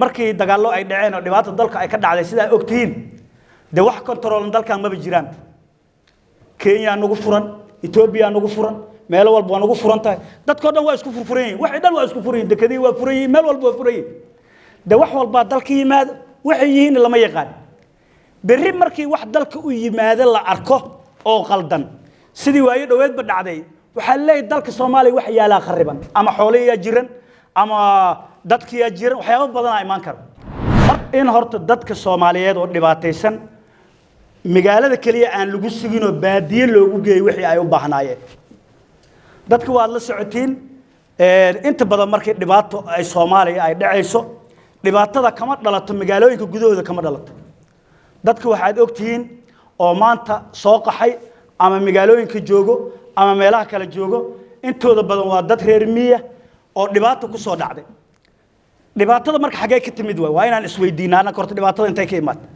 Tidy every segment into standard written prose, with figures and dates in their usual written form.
markii dagaallo ay dhaceen oo dhibaato dalka ay ka dhacday sida ogtiin de wax control dalka ma jiraan Kenya nagu furan Ethiopia nagu furan meel walba waa nagu furan tahay dadkoo dhan waa isku furfurayeen wax dhan waa isku furayeen dekadii waa furayeen meel walba waa furayeen de wax walba dalka yimaad waxay yihiin lama yaqaan berri markii wax dalka u yimaado la arko oo qaldan sidii waayo dhaweedba dhacday waxa leeyahay dalka Soomaaliya wax yaala khariban ama xoolihiya jiran ama dadkiya jiran waxyaabo badan ay iman karo in horta dadka Soomaaliyeed oo dhibaataysan magaalada kaliya aan lagu sugin oo baadiye loogu geeyay wixii ay u baahnaayeen dadku waa la socotiin inta badan markay dhibaato ay Soomaaliya ay dhacayso dhibaatada kama dhalato magaalooyinka gudahooda kama dhalato dadku waxaad ogtiin oo maanta soo qaxay ama magaalooyinka joogo ama meelaha kala joogo intooda badan waa dad reer miya oo dhibaato ku soo dhacday dhibaatada marka xagee ka timid waa inaan isweydiinaa korta dhibaatada intay ka imaatay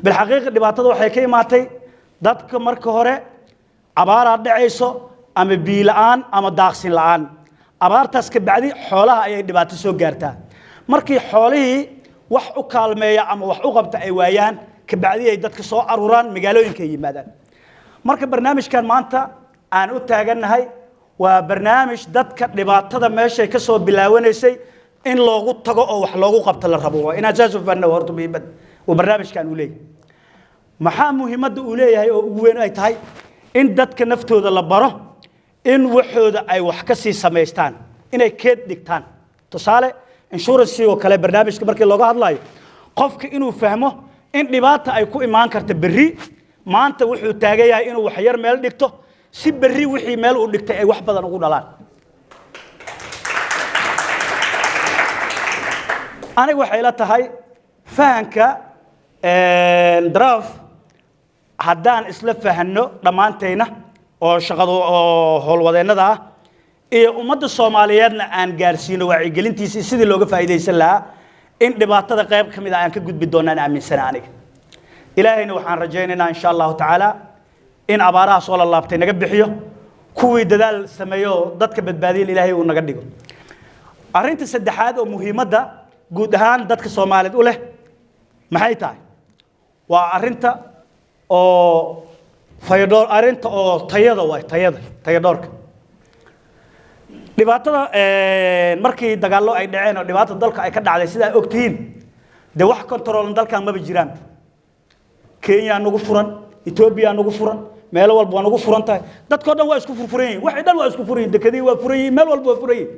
bil xaqiiqo dhibaatada waxay ka imaatay dadka marka hore abaar dhacayso ama biyo la'aan ama daaqsin la'aan abaartaas ka bacdi xoolaha ayay dhibaato soo gaartaa markii xoolihii wax u kaalmeeya ama wax u qabta ay waayaan ka bacdi ay dadka soo aruraan magaalooyinka yimaadaan marka barnaamijkan maanta aan u taaganahay waa barnaamij dadka dhibaatada meesha ka soo bilaawanaysay in loogu tago oo wax loogu qabto la rabo in asaas u fahno horta muhiimad oo barnaamijkan uu leeyahay maxaa muhiimada uu leeyahay oo ugu weyn ay tahay in dadka naftooda la baro in waxooda ay wax ka sii sameystaan inay keed dhigtaan tusaale insurance oo kale barnaamijka markii looga hadlayo qofka inuu fahmo in dhibaato ay ku imaan karto berri maanta wuxuu taagayaa inuu wax yar meel dhigto si berri wixii meel uu dhigtay ay wax badan ugu dhalaan aniga waxay la tahay fahanka draft haddaan isla fahanno dhammaanteena oo shaqada oo howlwadeennada ah iyo ummadda Soomaaliyeedna aan gaarsiino wacyigelintiisa sidii looga faa'iideysan lahaa in dhibaatada qayb ka mid ah aan ka gudbi doonaan aaminsanaa aniga ilaahayna waxaan rajaynaynaa insha Allah taala in abaaraha soo la laabtay naga bixiyo kuwii dadaal sameeyo dadka badbaadin ilaahay uu naga dhigo arinta saddexaad oo muhiimada guud ahaan dadka Soomaaliyeed u leh maxay tahay waa arinta oo fayador arinta oo tayadorka dhibaatada markii dagaallo ay dhaceen oo dhibaato dalka ay ka dhacday sida ogtiin de wax control dalka ma jiraan Kenya nagu furan Ethiopia nagu furan meel walba waa nagu furan tahay dadkoo dhan waa isku furfurayeen wax dhan waa isku furayeen dekadii waa furayeen meel walba waa furayeen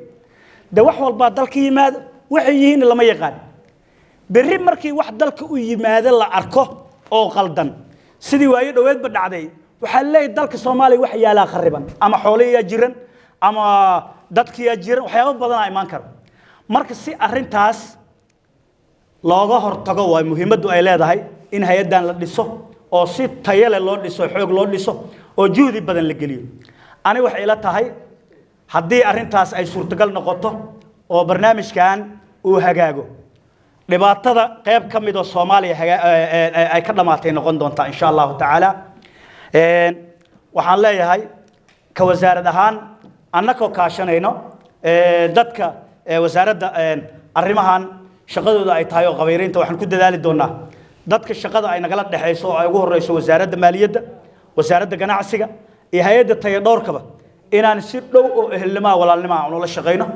de wax walba dalka yimaad waxay yihiin lama yaqaan berri markii wax dalka u yimaado la arko oo qaldan sidii waayo dhaweedba dhacday waxa leeyahay dalka Soomaaliya wax yaala khariban ama xoolihiya jiran ama dadkiya jiran waxyaabo badan ay iman karo marka si arintaas looga hortago waa muhiimadu ay leedahay in hay'adan la dhiso oo si tayo leh loo dhiso xoog loo dhiso oo juhdi badan la geliyo ani waxay ila tahay haddii arintaas ay suurtagal noqoto oo barnaamijkan uu hagaago dhibaatada qayb ka mid ah Soomaaliya ay ka dhamaatay noqon doonta insha Allah taala waxaan leeyahay ka wasaarad ahaan annagoo kaashanayno dadka wasaaradda arrimahan shaqadooda ay tahay oo qabayrinta waxaan ku dadaali doonaa dadka shaqada ay nagala dhaxayso oo ay ugu horeyso wasaaradda maaliyadda wasaaradda ganacsiga iyo hay'adda tayadorkaba inaan si dhow oo ehelnimo walaalnimo aan ula shaqeyno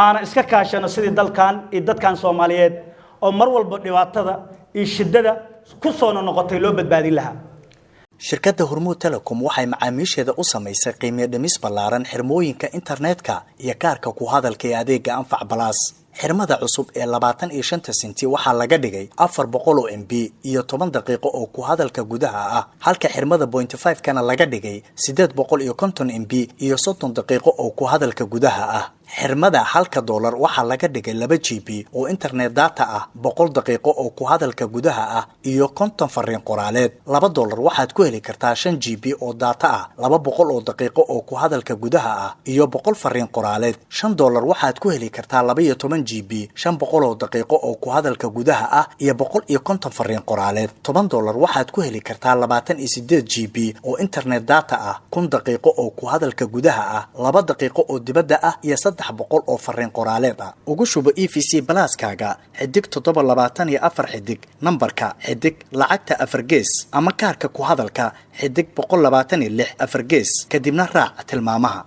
aan iska kaashano sidii dalkan iyo dadkan Soomaaliyeed oo mar walba dhibaatada iyo shidada ku soo noqotay loo badbaadin lahaa shirkadda Hormuud Telecom waxay macaamiisheeda u samaysay qiimo dhimis ballaaran xirmooyinka internetka iyo kaarka ku hadalka ee adeega Anfac Plus xirmada cusub ee 25 senti waxaa laga dhigay 400 MB iyo 10 daqiiqo oo ku hadalka gudaha ah halka xirmada 0.5 kana laga dhigay 850 MB iyo 30 daqiiqo oo ku hadalka gudaha ah xirmada $1 waxaa laga dhigay 2 GB oo internet data ah 100 daqiiqo oo ku hadalka gudaha ah iyo 50 fariin qoraaleed $2 waxaad ku heli kartaa 5 GB oo data ah 200 oo daqiiqo oo ku hadalka gudaha ah iyo 100 fariin qoraaleed $5 waxaad ku heli kartaa 12 GB 500 oo daqiiqo oo ku hadalka gudaha ah iyo 150 fariin qoraaleed $10 waxaad ku heli kartaa 28 GB oo internet data ah 1000 daqiiqo oo ku hadalka gudaha ah 2 daqiiqo oo dibadda ah iyo 300 oo fariin qoraaleed ah ugu shubo EVC Plus-kaaga xidig 724 xidig nambarka xidig lacagta 4 gees ama kaarka ku hadalka xidig 126 4 gees kadibna raac tilmaamaha